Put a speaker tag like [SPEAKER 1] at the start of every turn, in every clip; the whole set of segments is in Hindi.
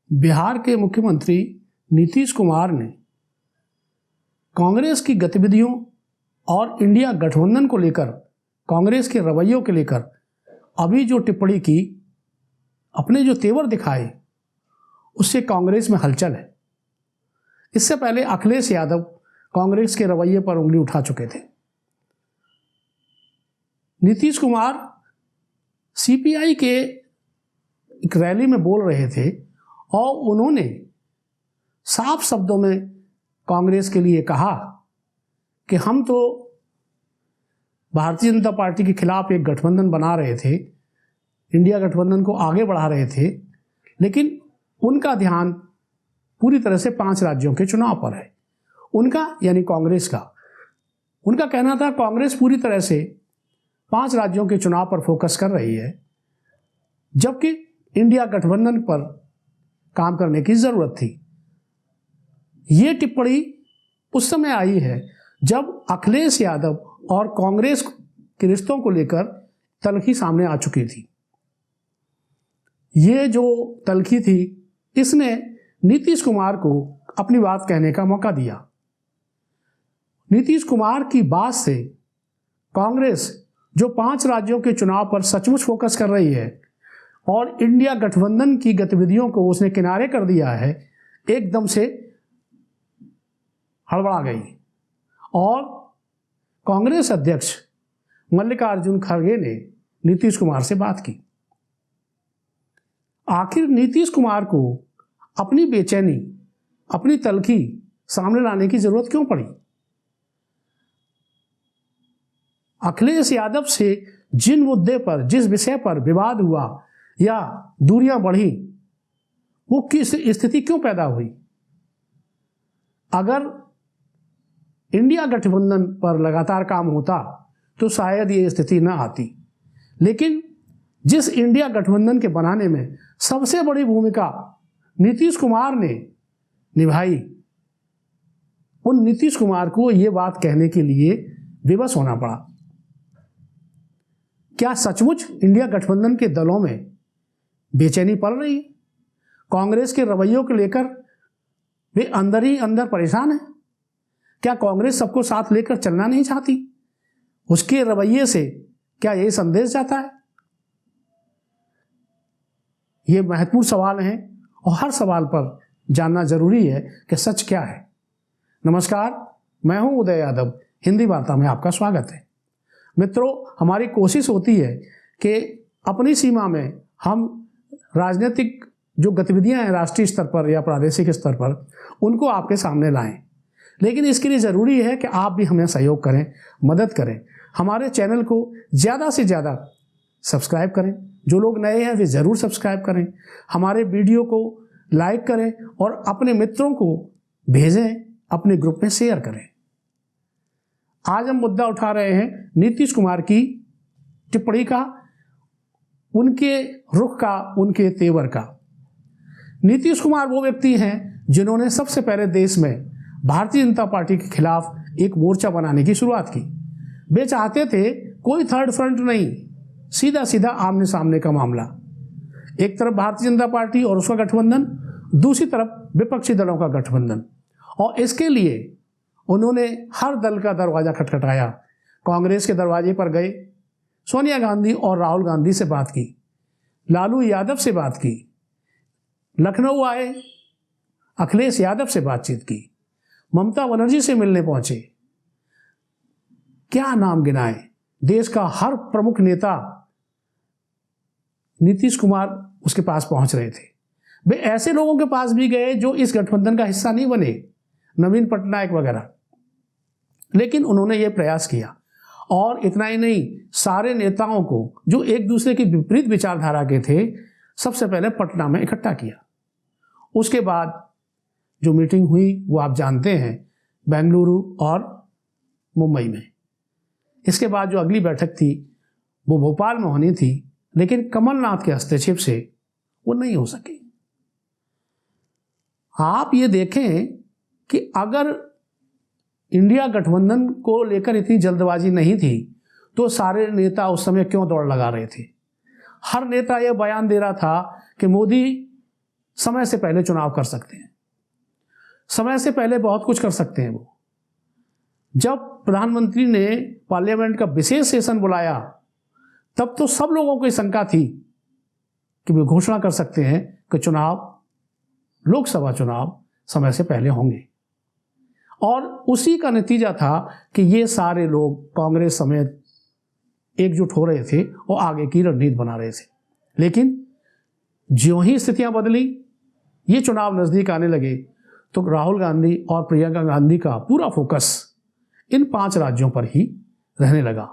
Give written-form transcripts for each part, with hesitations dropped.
[SPEAKER 1] बिहार के मुख्यमंत्री नीतीश कुमार ने कांग्रेस की गतिविधियों और इंडिया गठबंधन को लेकर कांग्रेस के रवैयों के लेकर अभी जो टिप्पणी की, अपने जो तेवर दिखाए, उससे कांग्रेस में हलचल है। इससे पहले अखिलेश यादव कांग्रेस के रवैये पर उंगली उठा चुके थे। नीतीश कुमार सीपीआई के एक रैली में बोल रहे थे और उन्होंने साफ शब्दों में कांग्रेस के लिए कहा कि हम तो भारतीय जनता पार्टी के खिलाफ एक गठबंधन बना रहे थे, इंडिया गठबंधन को आगे बढ़ा रहे थे, लेकिन उनका ध्यान पूरी तरह से 5 राज्यों के चुनाव पर है। उनका यानी कांग्रेस का, उनका कहना था कांग्रेस पूरी तरह से 5 राज्यों के चुनाव पर फोकस कर रही है, जबकि इंडिया गठबंधन पर काम करने की जरूरत थी। ये टिप्पणी उस समय आई है जब अखिलेश यादव और कांग्रेस के रिश्तों को लेकर तल्खी सामने आ चुकी थी। ये जो तल्खी थी, इसने नीतीश कुमार को अपनी बात कहने का मौका दिया। नीतीश कुमार की बात से कांग्रेस जो 5 राज्यों के चुनाव पर सचमुच फोकस कर रही है और इंडिया गठबंधन की गतिविधियों को उसने किनारे कर दिया है, एकदम से हड़बड़ा गई और कांग्रेस अध्यक्ष मल्लिकार्जुन खड़गे ने नीतीश कुमार से बात की। आखिर नीतीश कुमार को अपनी बेचैनी, अपनी तल्खी सामने लाने की जरूरत क्यों पड़ी? अखिलेश यादव से जिन मुद्दे पर, जिस विषय पर विवाद हुआ या दूरियां बढ़ी, वो किस स्थिति क्यों पैदा हुई? अगर इंडिया गठबंधन पर लगातार काम होता तो शायद ये स्थिति न आती, लेकिन जिस इंडिया गठबंधन के बनाने में सबसे बड़ी भूमिका नीतीश कुमार ने निभाई, उन नीतीश कुमार को ये बात कहने के लिए विवश होना पड़ा। क्या सचमुच इंडिया गठबंधन के दलों में बेचैनी पड़ रही है? कांग्रेस के रवैयों को लेकर वे अंदर ही अंदर परेशान हैं? क्या कांग्रेस सबको साथ लेकर चलना नहीं चाहती? उसके रवैये से क्या यही संदेश जाता है? ये महत्वपूर्ण सवाल हैं और हर सवाल पर जानना जरूरी है कि सच क्या है। नमस्कार, मैं हूं उदय यादव, हिंदी वार्ता में आपका स्वागत है। मित्रों, हमारी कोशिश होती है कि अपनी सीमा में हम राजनीतिक जो गतिविधियां हैं राष्ट्रीय स्तर पर या प्रादेशिक स्तर पर, उनको आपके सामने लाएं, लेकिन इसके लिए ज़रूरी है कि आप भी हमें सहयोग करें, मदद करें। हमारे चैनल को ज़्यादा से ज़्यादा सब्सक्राइब करें। जो लोग नए हैं वे ज़रूर सब्सक्राइब करें, हमारे वीडियो को लाइक करें और अपने मित्रों को भेजें, अपने ग्रुप में शेयर करें। आज हम मुद्दा उठा रहे हैं नीतीश कुमार की टिप्पणी का, उनके रुख का, उनके तेवर का। नीतीश कुमार वो व्यक्ति हैं जिन्होंने सबसे पहले देश में भारतीय जनता पार्टी के खिलाफ एक मोर्चा बनाने की शुरुआत की। वे चाहते थे कोई थर्ड फ्रंट नहीं, सीधा सीधा आमने सामने का मामला। एक तरफ भारतीय जनता पार्टी और उसका गठबंधन, दूसरी तरफ विपक्षी दलों का गठबंधन। और इसके लिए उन्होंने हर दल का दरवाजा खटखटाया। कांग्रेस के दरवाजे पर गए, सोनिया गांधी और राहुल गांधी से बात की, लालू यादव से बात की, लखनऊ आए, अखिलेश यादव से बातचीत की, ममता बनर्जी से मिलने पहुंचे। क्या नाम गिनाए, देश का हर प्रमुख नेता नीतीश कुमार उसके पास पहुंच रहे थे। वे ऐसे लोगों के पास भी गए जो इस गठबंधन का हिस्सा नहीं बने, नवीन पटनायक वगैरह, लेकिन उन्होंने ये प्रयास किया। और इतना ही नहीं, सारे नेताओं को जो एक दूसरे की विपरीत विचारधारा के थे, सबसे पहले पटना में इकट्ठा किया। उसके बाद जो मीटिंग हुई वो आप जानते हैं, बेंगलुरु और मुंबई में। इसके बाद जो अगली बैठक थी वो भोपाल में होनी थी, लेकिन कमलनाथ के हस्तक्षेप से वो नहीं हो सकी। आप ये देखें कि अगर इंडिया गठबंधन को लेकर इतनी जल्दबाजी नहीं थी तो सारे नेता उस समय क्यों दौड़ लगा रहे थे? हर नेता यह बयान दे रहा था कि मोदी समय से पहले चुनाव कर सकते हैं, समय से पहले बहुत कुछ कर सकते हैं। वो जब प्रधानमंत्री ने पार्लियामेंट का विशेष सेशन बुलाया तब तो सब लोगों को शंका थी कि वे घोषणा कर सकते हैं कि चुनाव, लोकसभा चुनाव समय से पहले होंगे। और उसी का नतीजा था कि ये सारे लोग कांग्रेस समेत एकजुट हो रहे थे और आगे की रणनीति बना रहे थे। लेकिन ज्यों ही स्थितियां बदली, ये चुनाव नजदीक आने लगे, तो राहुल गांधी और प्रियंका गांधी का पूरा फोकस इन 5 राज्यों पर ही रहने लगा।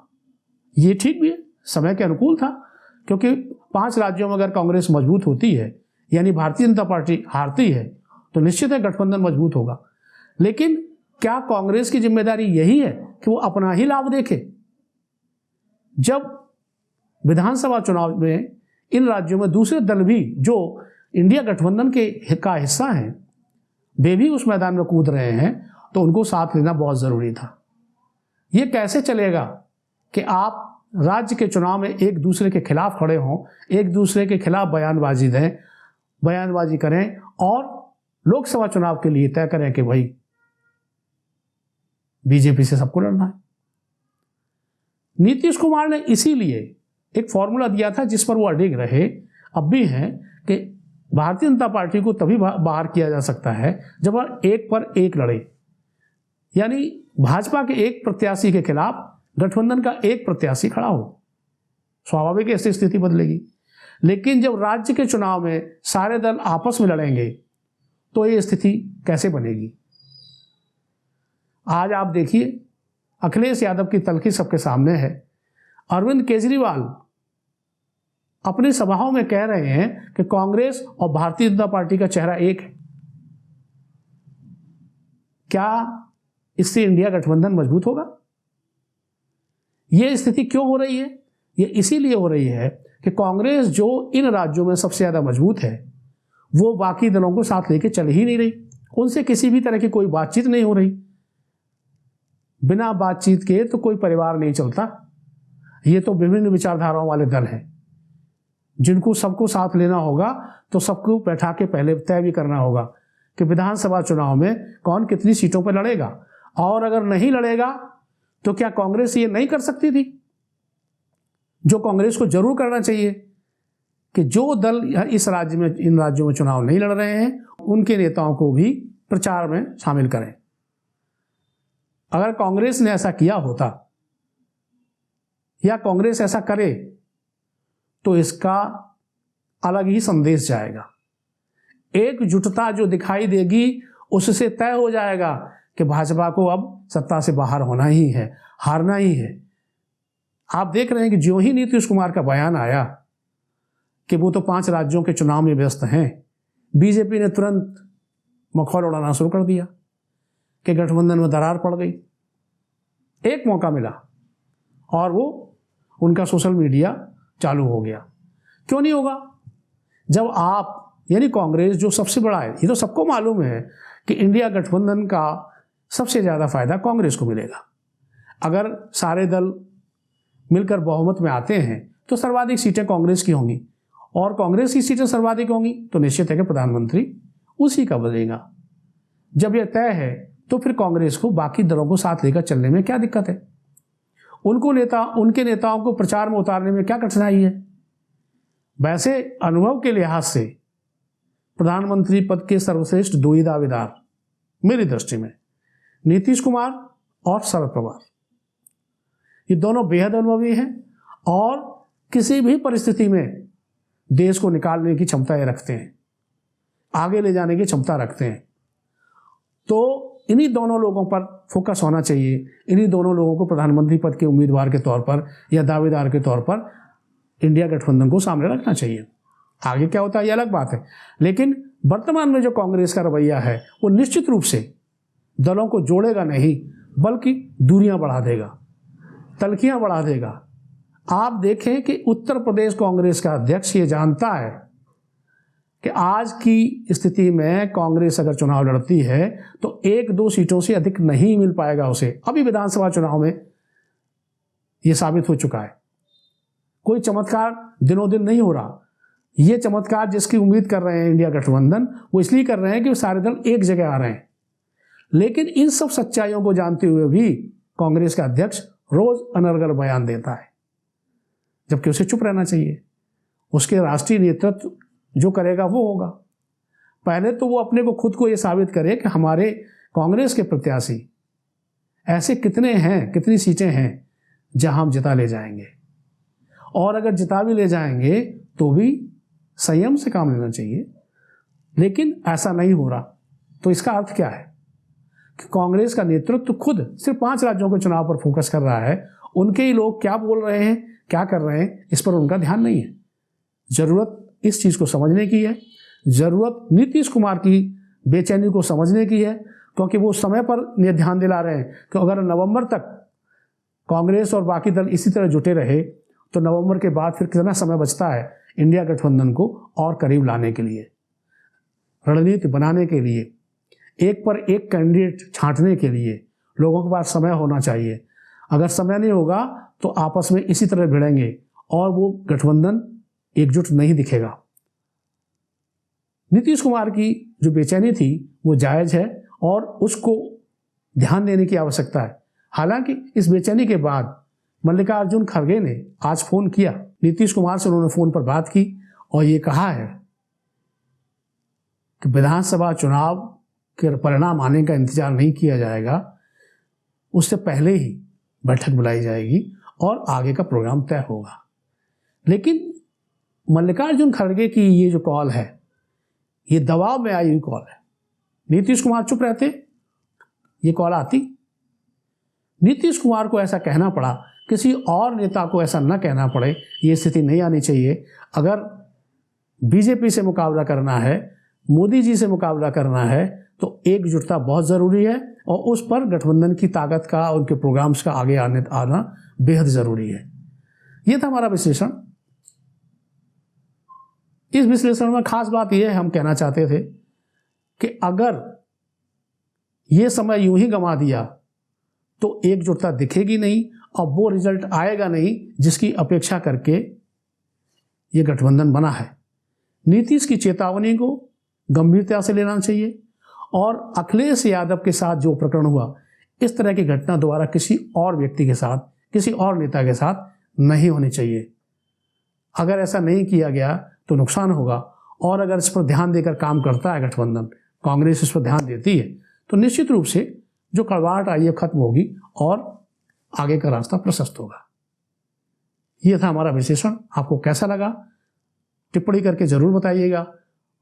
[SPEAKER 1] ये ठीक भी है, समय के अनुकूल था, क्योंकि 5 राज्यों में अगर कांग्रेस मजबूत होती है, यानी भारतीय जनता पार्टी हारती है, तो निश्चित है गठबंधन मजबूत होगा। लेकिन क्या कांग्रेस की जिम्मेदारी यही है कि वो अपना ही लाभ देखे? जब विधानसभा चुनाव में इन राज्यों में दूसरे दल भी जो इंडिया गठबंधन का हिस्सा हैं, वे भी उस मैदान में कूद रहे हैं, तो उनको साथ लेना बहुत जरूरी था। ये कैसे चलेगा कि आप राज्य के चुनाव में एक दूसरे के खिलाफ खड़े हों, एक दूसरे के खिलाफ बयानबाजी करें और लोकसभा चुनाव के लिए तय करें कि भाई बीजेपी से सबको लड़ना है। नीतीश कुमार ने इसीलिए एक फॉर्मूला दिया था जिस पर वो अडिग रहे, अब भी हैं, कि भारतीय जनता पार्टी को तभी बाहर किया जा सकता है जब वह एक पर एक लड़े, यानी भाजपा के एक प्रत्याशी के खिलाफ गठबंधन का एक प्रत्याशी खड़ा हो। स्वाभाविक ऐसी स्थिति बदलेगी। लेकिन जब राज्य के चुनाव में सारे दल आपस में लड़ेंगे तो ये स्थिति कैसे बनेगी? आज आप देखिए, अखिलेश यादव की तल्खी सबके सामने है। अरविंद केजरीवाल अपनी सभाओं में कह रहे हैं कि कांग्रेस और भारतीय जनता पार्टी का चेहरा एक है। क्या इससे इंडिया गठबंधन मजबूत होगा? यह स्थिति क्यों हो रही है? यह इसीलिए हो रही है कि कांग्रेस जो इन राज्यों में सबसे ज्यादा मजबूत है, वो बाकी दलों को साथ लेके चल ही नहीं रही। उनसे किसी भी तरह की कोई बातचीत नहीं हो रही। बिना बातचीत के तो कोई परिवार नहीं चलता। ये तो विभिन्न विचारधाराओं वाले दल हैं जिनको सबको साथ लेना होगा, तो सबको बैठा के पहले तय भी करना होगा कि विधानसभा चुनाव में कौन कितनी सीटों पर लड़ेगा। और अगर नहीं लड़ेगा तो क्या कांग्रेस ये नहीं कर सकती थी जो कांग्रेस को जरूर करना चाहिए कि जो दल इस राज्य में, इन राज्यों में चुनाव नहीं लड़ रहे हैं, उनके नेताओं को भी प्रचार में शामिल करें। अगर कांग्रेस ने ऐसा किया होता या कांग्रेस ऐसा करे तो इसका अलग ही संदेश जाएगा। एकजुटता जो दिखाई देगी उससे तय हो जाएगा कि भाजपा को अब सत्ता से बाहर होना ही है, हारना ही है। आप देख रहे हैं कि ज्यों ही नीतीश कुमार का बयान आया कि वो तो 5 राज्यों के चुनाव में व्यस्त हैं, बीजेपी ने तुरंत मखौल उड़ाना शुरू कर दिया कि गठबंधन में दरार पड़ गई। एक मौका मिला और वो उनका सोशल मीडिया चालू हो गया। क्यों नहीं होगा? जब आप, यानी कांग्रेस जो सबसे बड़ा है, ये तो सबको मालूम है कि इंडिया गठबंधन का सबसे ज्यादा फायदा कांग्रेस को मिलेगा। अगर सारे दल मिलकर बहुमत में आते हैं तो सर्वाधिक सीटें कांग्रेस की होंगी, और कांग्रेस की सीटें सर्वाधिक होंगी तो निश्चित है कि प्रधानमंत्री उसी का बनेगा। जब यह तय है तो फिर कांग्रेस को बाकी दलों को साथ लेकर चलने में क्या दिक्कत है? उनके नेताओं को प्रचार में उतारने में क्या कठिनाई है? वैसे अनुभव के लिहाज से प्रधानमंत्री पद के सर्वश्रेष्ठ 2 ही दावेदार मेरी दृष्टि में नीतीश कुमार और शरद पवार, ये दोनों बेहद अनुभवी हैं और किसी भी परिस्थिति में देश को निकालने की क्षमता ये रखते हैं, आगे ले जाने की क्षमता रखते हैं। तो इन्हीं दोनों लोगों पर फोकस होना चाहिए। इन्हीं दोनों लोगों को प्रधानमंत्री पद के उम्मीदवार के तौर पर या दावेदार के तौर पर इंडिया गठबंधन को सामने रखना चाहिए। आगे क्या होता है ये अलग बात है, लेकिन वर्तमान में जो कांग्रेस का रवैया है वो निश्चित रूप से दलों को जोड़ेगा नहीं, बल्कि दूरियां बढ़ा देगा, तलखियां बढ़ा देगा। आप देखें कि उत्तर प्रदेश कांग्रेस का अध्यक्ष ये जानता है कि आज की स्थिति में कांग्रेस अगर चुनाव लड़ती है तो 1-2 सीटों से अधिक नहीं मिल पाएगा उसे। अभी विधानसभा चुनाव में यह साबित हो चुका है। कोई चमत्कार दिनों दिन नहीं हो रहा। ये चमत्कार जिसकी उम्मीद कर रहे हैं इंडिया गठबंधन, वो इसलिए कर रहे हैं कि वो सारे दल एक जगह आ रहे हैं। लेकिन इन सब सच्चाइयों को जानते हुए भी कांग्रेस का अध्यक्ष रोज अनर्गल बयान देता है, जबकि उसे चुप रहना चाहिए। उसके राष्ट्रीय नेतृत्व जो करेगा वो होगा। पहले तो वो अपने को खुद को ये साबित करे कि हमारे कांग्रेस के प्रत्याशी ऐसे कितने हैं, कितनी सीटें हैं जहां हम जिता ले जाएंगे, और अगर जिता भी ले जाएंगे तो भी संयम से काम लेना चाहिए। लेकिन ऐसा नहीं हो रहा, तो इसका अर्थ क्या है कि कांग्रेस का नेतृत्व खुद सिर्फ 5 राज्यों के चुनाव पर फोकस कर रहा है। उनके ही लोग क्या बोल रहे हैं, क्या कर रहे हैं, इस पर उनका ध्यान नहीं है। जरूरत इस चीज को समझने की है, जरूरत नीतीश कुमार की बेचैनी को समझने की है, क्योंकि वो समय पर ध्यान दिला रहे हैं कि अगर नवंबर तक कांग्रेस और बाकी दल इसी तरह जुटे रहे तो नवंबर के बाद फिर कितना समय बचता है इंडिया गठबंधन को और करीब लाने के लिए, रणनीति बनाने के लिए, एक पर एक कैंडिडेट छांटने के लिए लोगों के पास समय होना चाहिए। अगर समय नहीं होगा तो आपस में इसी तरह भिड़ेंगे और वो गठबंधन एकजुट नहीं दिखेगा। नीतीश कुमार की जो बेचैनी थी वो जायज है और उसको ध्यान देने की आवश्यकता है। हालांकि इस बेचैनी के बाद मल्लिकार्जुन खड़गे ने आज फोन किया, नीतीश कुमार से उन्होंने फोन पर बात की और ये कहा है कि विधानसभा चुनाव के परिणाम आने का इंतजार नहीं किया जाएगा, उससे पहले ही बैठक बुलाई जाएगी और आगे का प्रोग्राम तय होगा। लेकिन मल्लिकार्जुन खड़गे की ये जो कॉल है, ये दबाव में आई हुई कॉल है। नीतीश कुमार चुप रहते, ये कॉल आती। नीतीश कुमार को ऐसा कहना पड़ा, किसी और नेता को ऐसा न कहना पड़े, ये स्थिति नहीं आनी चाहिए। अगर बीजेपी से मुकाबला करना है, मोदी जी से मुकाबला करना है, तो एकजुटता बहुत ज़रूरी है और उस पर गठबंधन की ताकत का, उनके प्रोग्राम्स का आगे आना बेहद ज़रूरी है। ये था हमारा विश्लेषण। इस विश्लेषण में खास बात यह हम कहना चाहते थे कि अगर ये समय यूं ही गंवा दिया तो एकजुटता दिखेगी नहीं और वो रिजल्ट आएगा नहीं जिसकी अपेक्षा करके ये गठबंधन बना है। नीतीश की चेतावनी को गंभीरता से लेना चाहिए और अखिलेश यादव के साथ जो प्रकरण हुआ, इस तरह की घटना दोबारा किसी और व्यक्ति के साथ, किसी और नेता के साथ नहीं होनी चाहिए। अगर ऐसा नहीं किया गया तो नुकसान होगा, और अगर इस पर ध्यान देकर काम करता है गठबंधन, कांग्रेस इस पर ध्यान देती है, तो निश्चित रूप से जो कड़वाहट आई है खत्म होगी और आगे का रास्ता प्रशस्त होगा। यह था हमारा विश्लेषण। आपको कैसा लगा टिप्पणी करके जरूर बताइएगा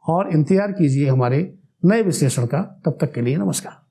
[SPEAKER 1] और इंतजार कीजिए हमारे नए विश्लेषण का। तब तक के लिए नमस्कार।